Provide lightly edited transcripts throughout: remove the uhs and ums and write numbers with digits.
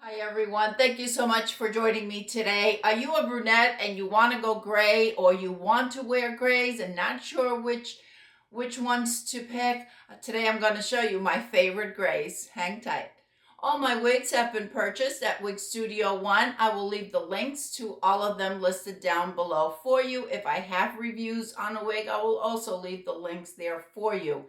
Hi everyone, thank you so much for joining me today. Are you a brunette and you want to go gray, or you want to wear grays and not sure which ones to pick? Today I'm going to show you my favorite grays. Hang tight. All my wigs have been purchased at Wig Studio One. I will leave the links to all of them listed down below for you. If I have reviews on a wig, I will also leave the links there for you.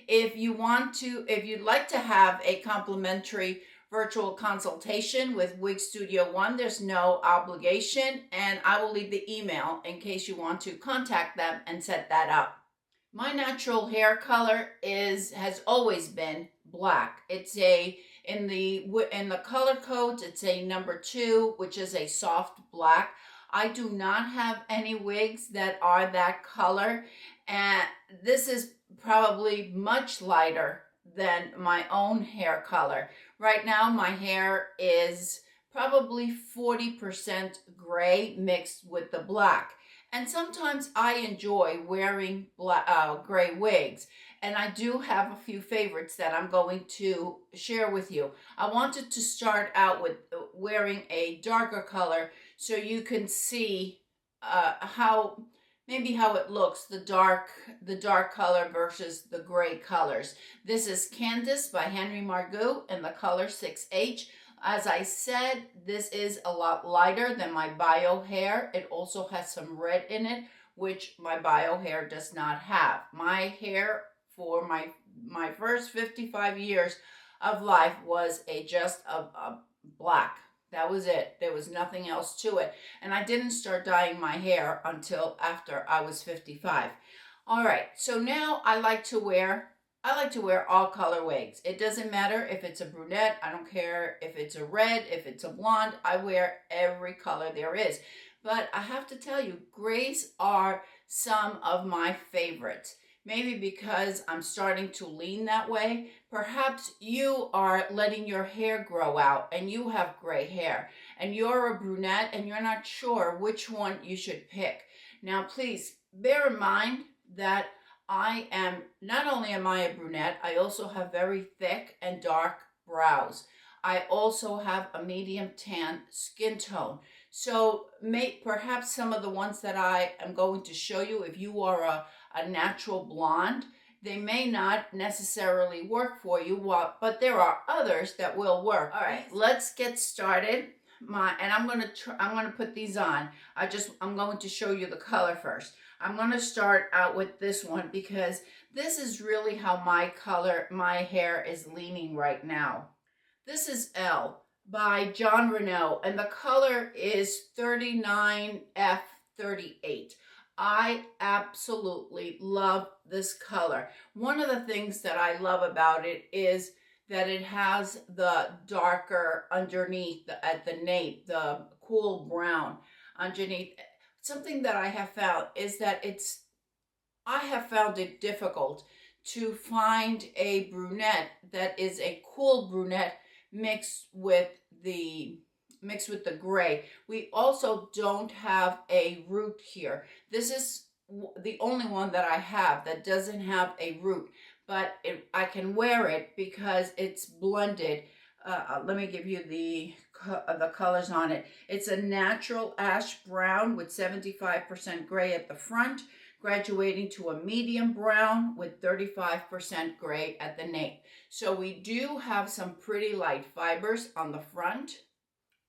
If you'd like to have a complimentary virtual consultation with Wig Studio One, there's no obligation, and I will leave the email in case you want to contact them and set that up. My natural hair color has always been black. It's in the color code, it's a number 2, which is a soft black. I do not have any wigs that are that color, and this is probably much lighter than my own hair color. Right now, my hair is probably 40% gray mixed with the black. And sometimes I enjoy wearing gray wigs. And I do have a few favorites that I'm going to share with you. I wanted to start out with wearing a darker color so you can see how it looks, the dark color versus the gray colors. This is Candace by Henry Margu in the color 6H. As I said, this is a lot lighter than my bio hair. It also has some red in it, which my bio hair does not have. My hair for my first 55 years of life was just a black. That was it. There was nothing else to it. And I didn't start dyeing my hair until after I was 55. All right, so now I like to wear all color wigs. It doesn't matter if it's a brunette. I don't care if it's a red, if it's a blonde. I wear every color there is. But I have to tell you, grays are some of my favorites. Maybe because I'm starting to lean that way. Perhaps you are letting your hair grow out and you have gray hair and you're a brunette and you're not sure which one you should pick. Now, please bear in mind that not only am I a brunette, I also have very thick and dark brows. I also have a medium tan skin tone. So perhaps some of the ones that I am going to show you, if you are a natural blonde, they may not necessarily work for you, but there are others that will work. All right, let's get started. I'm gonna put these on. I'm going to show you the color first. I'm gonna start out with this one because this is really how my hair is leaning right now. This is L by John Renault, and the color is 39F38. I absolutely love this color. One of the things that I love about it is that it has the darker underneath at the nape, the cool brown underneath. Something that I have found is that I have found it difficult to find a brunette that is a cool brunette mixed with the gray. We also don't have a root here. This is the only one that I have that doesn't have a root, but I can wear it because it's blended. Let me give you the colors on it. It's a natural ash brown with 75% gray at the front, graduating to a medium brown with 35% gray at the nape. So we do have some pretty light fibers on the front,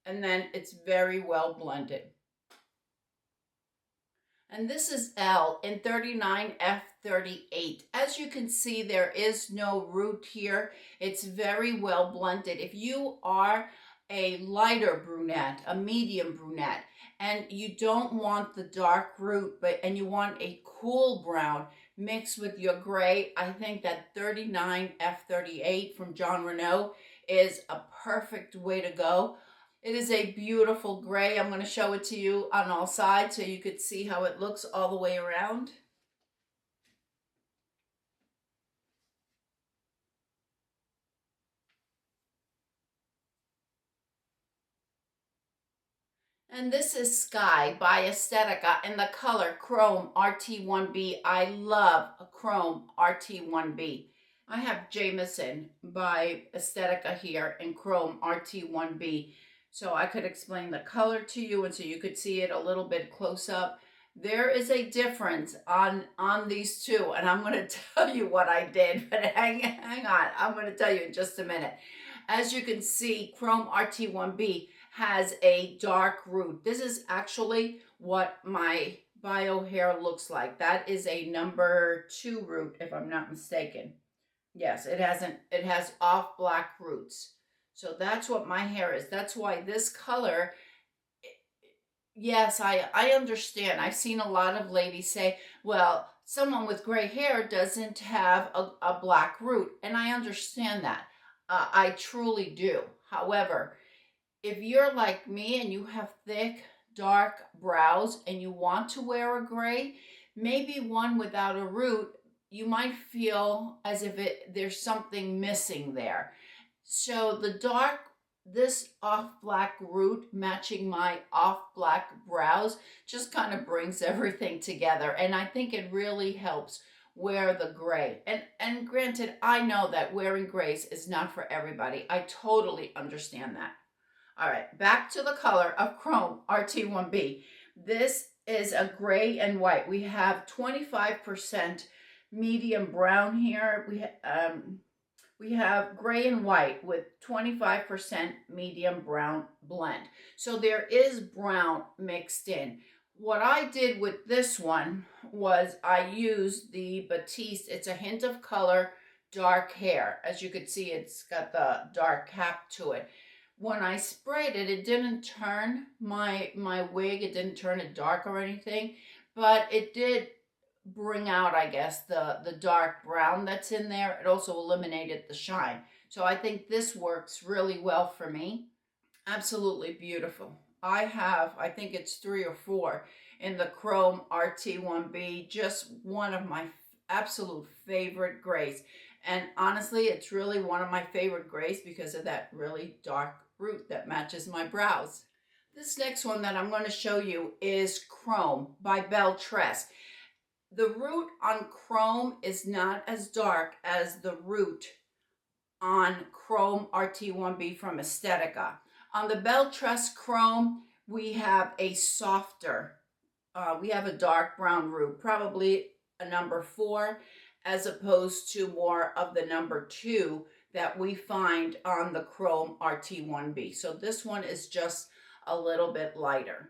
and then it's very well blended. And this is L in 39F38. As you can see, there is no root here. It's very well blended. If you are a lighter brunette, a medium brunette, and you don't want the dark root, and you want a cool brown mixed with your gray, I think that 39F38 from John Renault is a perfect way to go. It is a beautiful gray. I'm going to show it to you on all sides so you could see how it looks all the way around. And this is Sky by Aesthetica in the color Chrome RT1B. I love a Chrome RT1B. I have Jameson by Aesthetica here in Chrome RT1B. So I could explain the color to you and so you could see it a little bit close up. There is a difference on these two, and I'm going to tell you what I did, but hang on. I'm going to tell you in just a minute. As you can see, Chrome RT1B has a dark root. This is actually what my bio hair looks like. That is a number 2 root, if I'm not mistaken. Yes, it has off black roots. So that's what my hair is. That's why this color, yes, I understand. I've seen a lot of ladies say, well, someone with gray hair doesn't have a black root. And I understand that. I truly do. However, if you're like me and you have thick, dark brows and you want to wear a gray, maybe one without a root, you might feel as if there's something missing there. So this off black root matching my off black brows just kind of brings everything together. And I think it really helps wear the gray. And granted, I know that wearing grays is not for everybody. I totally understand that. All right, back to the color of Chrome RT1B. This is a gray and white. We have 25% medium brown here. We have gray and white with 25% medium brown blend. So there is brown mixed in. What I did with this one was I used the Batiste. It's a hint of color, dark hair. As you could see, it's got the dark cap to it. When I sprayed it, it didn't turn my wig. It didn't turn it dark or anything, but it did bring out, I guess, the dark brown that's in there. It also eliminated the shine. So I think this works really well for me. Absolutely beautiful. I think it's 3 or 4 in the Chrome RT1B, just one of my absolute favorite grays. And honestly, it's really one of my favorite grays because of that really dark root that matches my brows. This next one that I'm going to show you is Chrome by Belletress. The root on Chrome is not as dark as the root on Chrome RT1B from Aesthetica. On the Belletress Chrome, we have a softer, we have a dark brown root, probably a number 4, as opposed to more of the number 2 that we find on the Chrome RT1B. So this one is just a little bit lighter.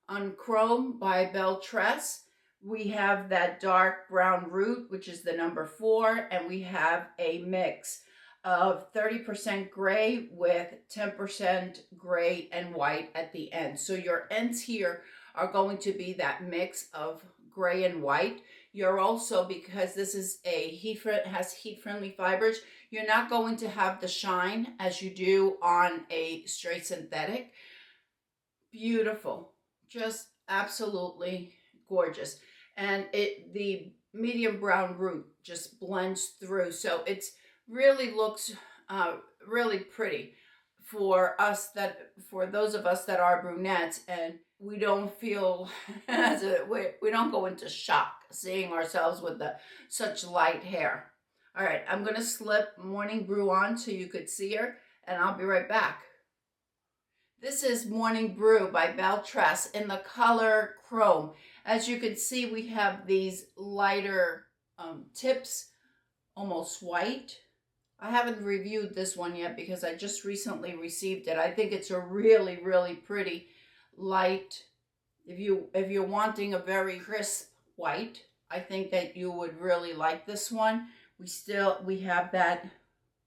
On Chrome by Belletress, we have that dark brown root, which is the number 4, and we have a mix of 30% gray with 10% gray and white at the end. So your ends here are going to be that mix of gray and white. You're also, because this is has heat-friendly fibers, you're not going to have the shine as you do on a straight synthetic. Beautiful. Just absolutely gorgeous. And the medium brown root just blends through. So it's really looks really pretty for those of us that are brunettes, and we don't feel we don't go into shock seeing ourselves with such light hair. All right, I'm going to slip Morning Brew on so you could see her, and I'll be right back. This is Morning Brew by Belletress in the color Chrome. As you can see, we have these lighter tips, almost white. I haven't reviewed this one yet because I just recently received it. I think it's a really, really pretty light. If you're wanting a very crisp white, I think that you would really like this one. We have that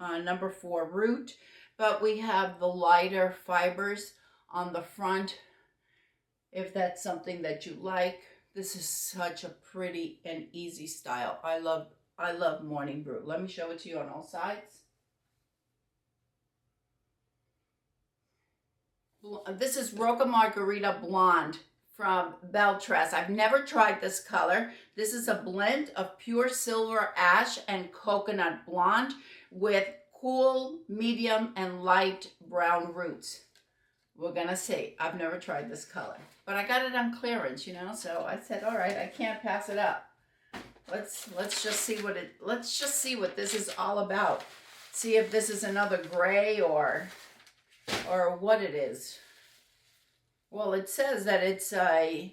number 4 root, but we have the lighter fibers on the front. If that's something that you like, this is such a pretty and easy style. I love Morning Brew. Let me show it to you on all sides. This is Roca Margarita Blonde from Belletress. I've never tried this color. This is a blend of pure silver ash and coconut blonde with cool, medium, and light brown roots. We're gonna see. I've never tried this color, but I got it on clearance, so I said, all right, I can't pass it up. let's just see what this is all about. See if this is another gray or what it is. Well, it says that it's an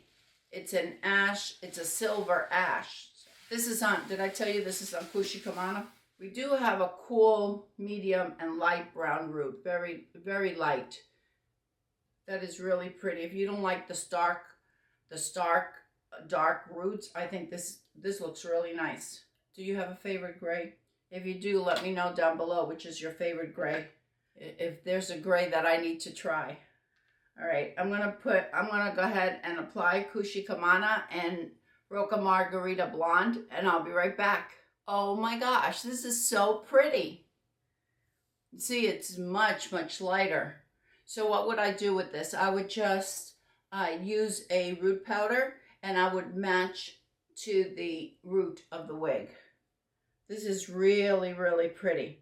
ash, it's a silver ash. This is on, did I tell you this is on Kushikamana? We do have a cool, medium, and light brown root. Very, very light. That is really pretty. If you don't like the stark, dark roots, I think this looks really nice. Do you have a favorite gray? If you do, let me know down below which is your favorite gray. If there's a gray that I need to try. All right, I'm gonna go ahead and apply Kushikamana and Roca Margarita Blonde, and I'll be right back. Oh my gosh, this is so pretty. See, it's much, much lighter. So what would I do with this? I would just use a root powder, and I would match to the root of the wig. This is really, really pretty.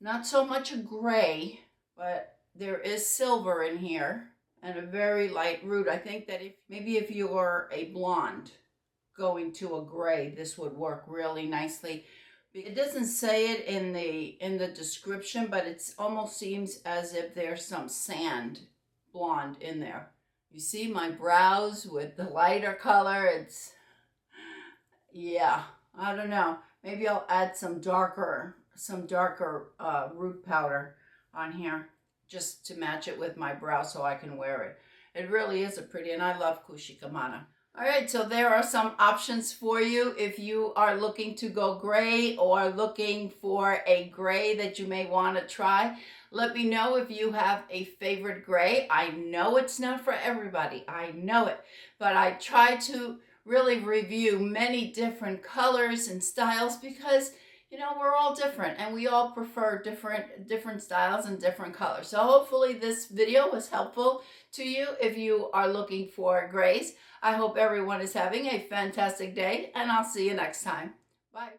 Not so much a gray, but there is silver in here and a very light root. I think that if you are a blonde going to a gray, this would work really nicely. It doesn't say it in the description, but it almost seems as if there's some sand blonde in there. You see my brows with the lighter color. Yeah, I don't know. Maybe I'll add some darker root powder on here just to match it with my brow so I can wear it. It really is a pretty, and I love Kushikamana. All right, so there are some options for you if you are looking to go gray or looking for a gray that you may want to try. Let me know if you have a favorite gray. I know it's not for everybody. I know it, but I try to really review many different colors and styles because, you know, we're all different and we all prefer different styles and different colors. So hopefully this video was helpful to you if you are looking for grays. I hope everyone is having a fantastic day, and I'll see you next time. Bye.